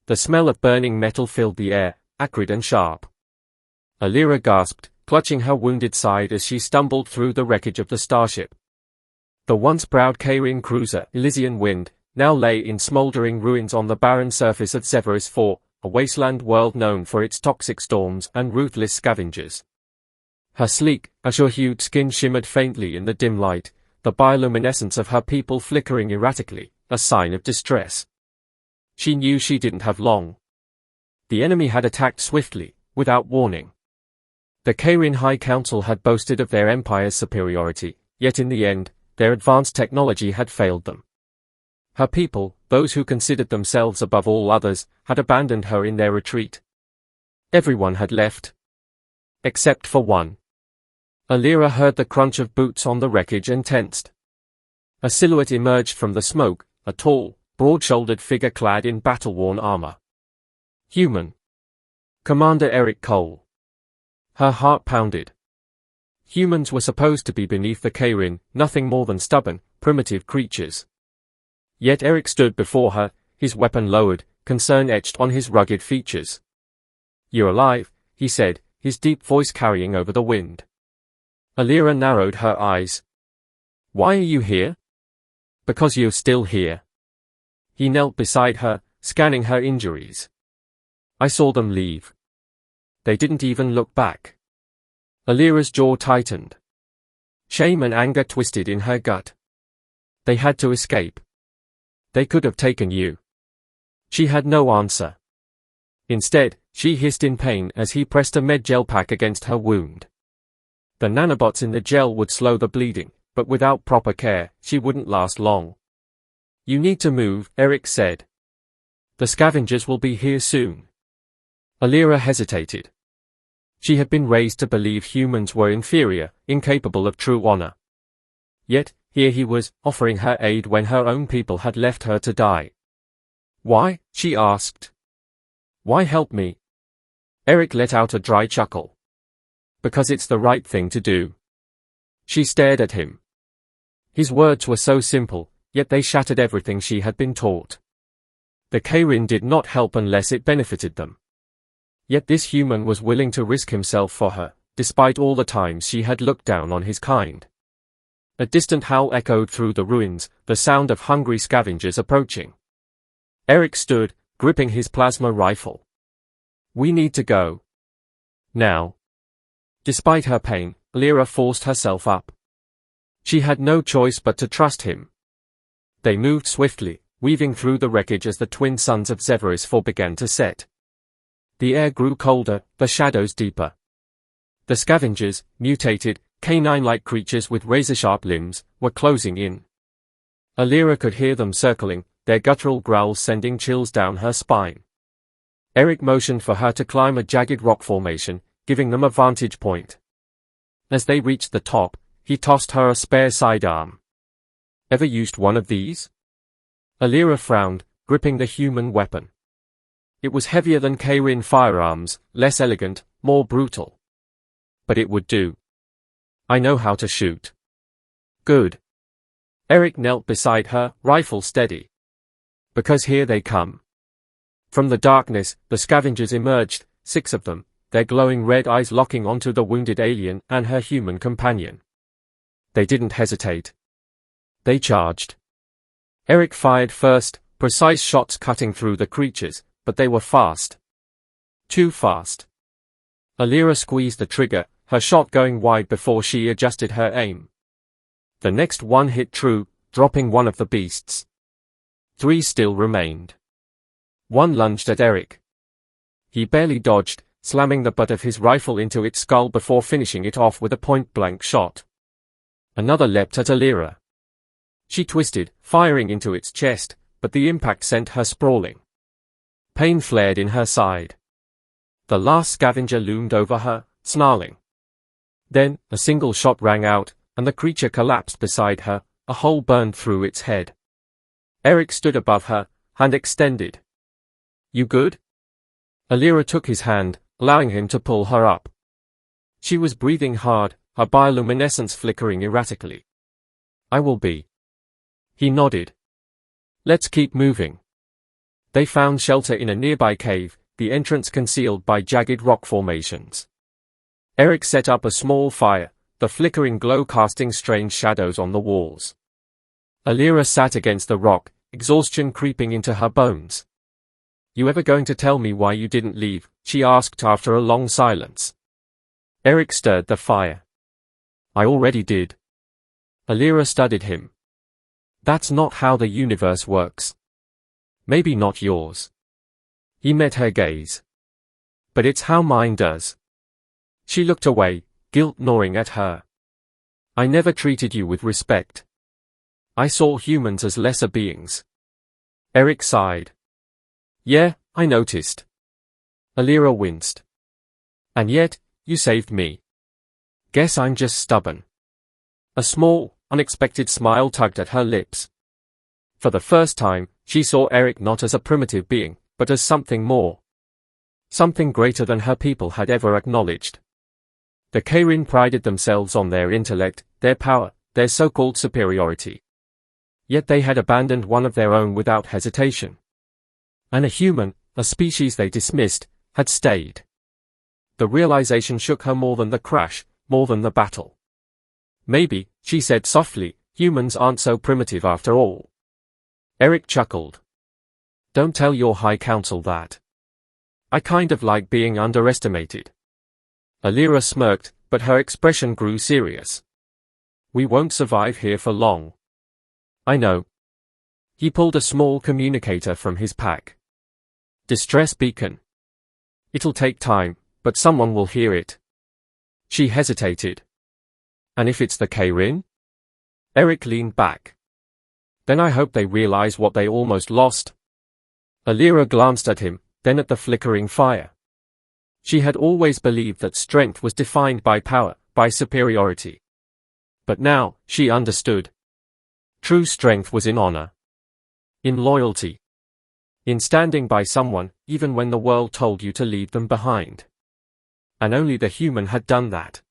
The smell of burning metal filled the air, acrid and sharp. Alira gasped, clutching her wounded side as she stumbled through the wreckage of the starship. The once proud Kairin cruiser, Elysian Wind, now lay in smoldering ruins on the barren surface of Zephyrus 4, a wasteland world known for its toxic storms and ruthless scavengers. Her sleek, azure-hued skin shimmered faintly in the dim light, the bioluminescence of her people flickering erratically, a sign of distress. She knew she didn't have long. The enemy had attacked swiftly, without warning. The Kairin High Council had boasted of their empire's superiority, yet in the end, their advanced technology had failed them. Her people, those who considered themselves above all others, had abandoned her in their retreat. Everyone had left. Except for one. Alira heard the crunch of boots on the wreckage and tensed. A silhouette emerged from the smoke, a tall, broad-shouldered figure clad in battle-worn armor. Human. Commander Erik Cole. Her heart pounded. Humans were supposed to be beneath the Kairin, nothing more than stubborn, primitive creatures. Yet Erik stood before her, his weapon lowered, concern etched on his rugged features. "You're alive," he said, his deep voice carrying over the wind. Alira narrowed her eyes. "Why are you here?" "Because you're still here." He knelt beside her, scanning her injuries. "I saw them leave. They didn't even look back." Alira's jaw tightened. Shame and anger twisted in her gut. They had to escape. They could have taken you. She had no answer. Instead, she hissed in pain as he pressed a med-gel pack against her wound. The nanobots in the gel would slow the bleeding, but without proper care, she wouldn't last long. "You need to move," Erik said. "The scavengers will be here soon." Alira hesitated. She had been raised to believe humans were inferior, incapable of true honor. Yet, here he was, offering her aid when her own people had left her to die. "Why?" she asked. "Why help me?" Erik let out a dry chuckle. "Because it's the right thing to do." She stared at him. His words were so simple, yet they shattered everything she had been taught. The Kairin did not help unless it benefited them. Yet this human was willing to risk himself for her, despite all the times she had looked down on his kind. A distant howl echoed through the ruins, the sound of hungry scavengers approaching. Erik stood, gripping his plasma rifle. "We need to go. Now." Despite her pain, Alira forced herself up. She had no choice but to trust him. They moved swiftly, weaving through the wreckage as the twin suns of Zephyrus 4 began to set. The air grew colder, the shadows deeper. The scavengers, mutated, canine-like creatures with razor-sharp limbs, were closing in. Alira could hear them circling, their guttural growls sending chills down her spine. Erik motioned for her to climb a jagged rock formation, giving them a vantage point. As they reached the top, he tossed her a spare sidearm. "Ever used one of these?" Alira frowned, gripping the human weapon. It was heavier than Kairin firearms, less elegant, more brutal. But it would do. "I know how to shoot." "Good." Erik knelt beside her, rifle steady. "Because here they come." From the darkness, the scavengers emerged, 6 of them, their glowing red eyes locking onto the wounded alien and her human companion. They didn't hesitate. They charged. Erik fired first, precise shots cutting through the creatures, but they were fast. Too fast. Alira squeezed the trigger, her shot going wide before she adjusted her aim. The next one hit true, dropping one of the beasts. 3 still remained. One lunged at Erik. He barely dodged, slamming the butt of his rifle into its skull before finishing it off with a point-blank shot. Another leapt at Alira. She twisted, firing into its chest, but the impact sent her sprawling. Pain flared in her side. The last scavenger loomed over her, snarling. Then, a single shot rang out, and the creature collapsed beside her, a hole burned through its head. Erik stood above her, hand extended. "You good?" Alira took his hand, allowing him to pull her up. She was breathing hard, her bioluminescence flickering erratically. "I will be." He nodded. "Let's keep moving." They found shelter in a nearby cave, the entrance concealed by jagged rock formations. Erik set up a small fire, the flickering glow casting strange shadows on the walls. Alira sat against the rock, exhaustion creeping into her bones. "You ever going to tell me why you didn't leave?" she asked after a long silence. Erik stirred the fire. "I already did." Alira studied him. "That's not how the universe works. Maybe not yours." He met her gaze. "But it's how mine does." She looked away, guilt gnawing at her. "I never treated you with respect. I saw humans as lesser beings." Erik sighed. "Yeah, I noticed." Alira winced. "And yet, you saved me. Guess I'm just stubborn." A small, unexpected smile tugged at her lips. For the first time, she saw Erik not as a primitive being, but as something more. Something greater than her people had ever acknowledged. The Kairin prided themselves on their intellect, their power, their so-called superiority. Yet they had abandoned one of their own without hesitation. And a human, a species they dismissed, had stayed. The realization shook her more than the crash, more than the battle. "Maybe," she said softly, "humans aren't so primitive after all." Erik chuckled. "Don't tell your High Council that. I kind of like being underestimated." Alira smirked, but her expression grew serious. "We won't survive here for long." "I know." He pulled a small communicator from his pack. "Distress beacon. It'll take time, but someone will hear it." She hesitated. "And if it's the Kairin?" Erik leaned back. "Then I hope they realize what they almost lost." Alira glanced at him, then at the flickering fire. She had always believed that strength was defined by power, by superiority. But now, she understood. True strength was in honor. In loyalty. In standing by someone, even when the world told you to leave them behind. And only the human had done that.